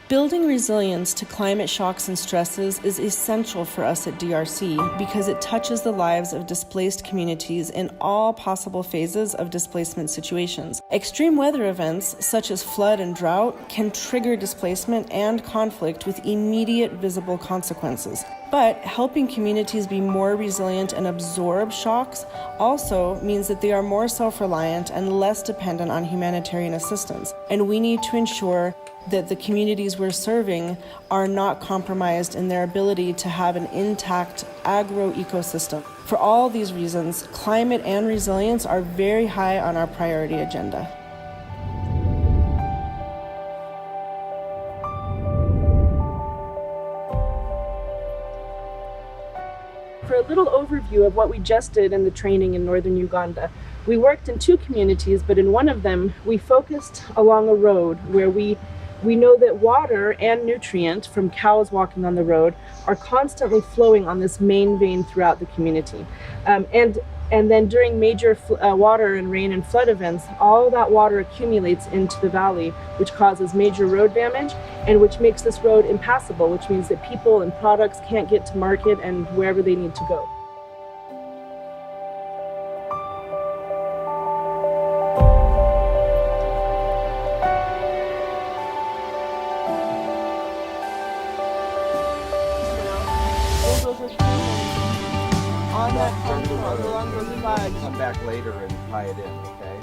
Building resilience to climate shocks and stresses is essential for us at DRC because it touches the lives of displaced communities in all possible phases of displacement situations. Extreme weather events, such as flood and drought, can trigger displacement and conflict with immediate visible consequences. But helping communities be more resilient and absorb shocks also means that they are more self-reliant and less dependent on humanitarian assistance. And we need to ensure that the communities we're serving are not compromised in their ability to have an intact agroecosystem. For all these reasons, climate and resilience are very high on our priority agenda. For a little overview of what we just did in the training in Northern Uganda, we worked in 2 communities, but in one of them, we focused along a road where we know that water and nutrient from cows walking on the road are constantly flowing on this main vein throughout the community. And then during major water and rain and flood events, all that water accumulates into the valley, which causes major road damage and which makes this road impassable, which means that people and products can't get to market and wherever they need to go. Come back later and tie it in, okay?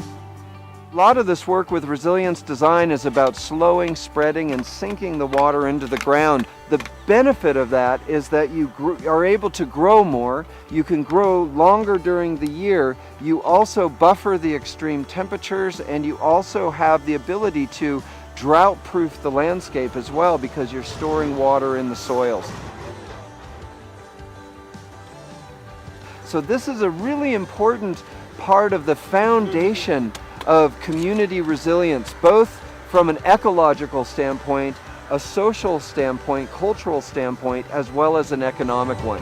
A lot of this work with resilience design is about slowing, spreading, and sinking the water into the ground. The benefit of that is that you are able to grow more, you can grow longer during the year, you also buffer the extreme temperatures, and you also have the ability to drought-proof the landscape as well because you're storing water in the soils. So this is a really important part of the foundation of community resilience, both from an ecological standpoint, a social standpoint, cultural standpoint, as well as an economic one.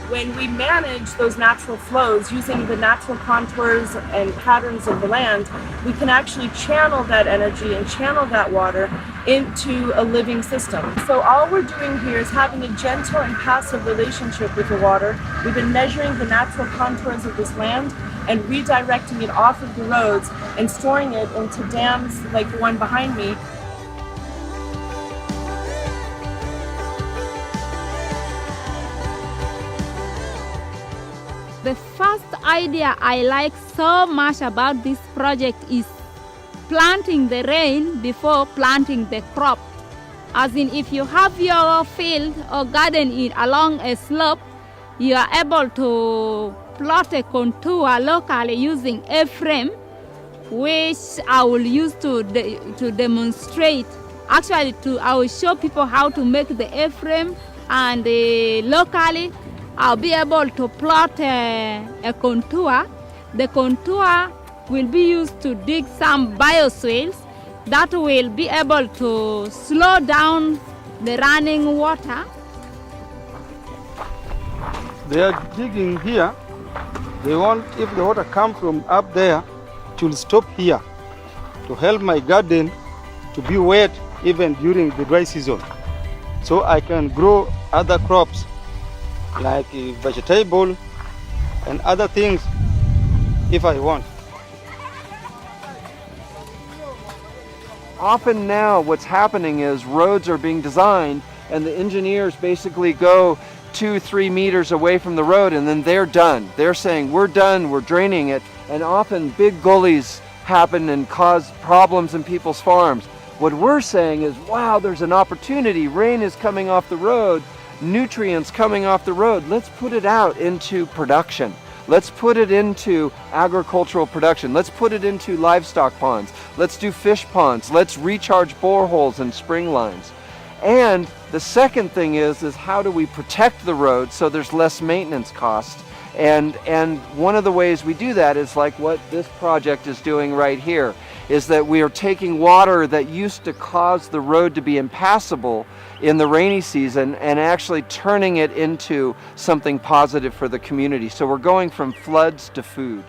When we manage those natural flows using the natural contours and patterns of the land, we can actually channel that energy and channel that water into a living system. So all we're doing here is having a gentle and passive relationship with the water. We've been measuring the natural contours of this land and redirecting it off of the roads and storing it into dams like the one behind me. The first idea I like so much about this project is planting the rain before planting the crop. As in, if you have your field or garden along a slope, you are able to plot a contour locally using A-frame, which I will use to demonstrate. Actually, I will show people how to make the A-frame, and locally I'll be able to plot a contour. The contour will be used to dig some bioswales that will be able to slow down the running water. They are digging here. They want, if the water comes from up there, it will stop here to help my garden to be wet even during the dry season. So I can grow other crops like vegetable and other things if I want. Often now what's happening is roads are being designed and the engineers basically go 2-3 meters away from the road and then they're done. They're saying, we're done, we're draining it, and often big gullies happen and cause problems in people's farms. What we're saying is, wow, there's an opportunity, rain is coming off the road, nutrients coming off the road, let's put it out into production. Let's put it into agricultural production. Let's put it into livestock ponds. Let's do fish ponds. Let's recharge boreholes and spring lines. And the second thing is how do we protect the road so there's less maintenance costs? And one of the ways we do that is like what this project is doing right here, is that we are taking water that used to cause the road to be impassable in the rainy season and actually turning it into something positive for the community. So we're going from floods to food.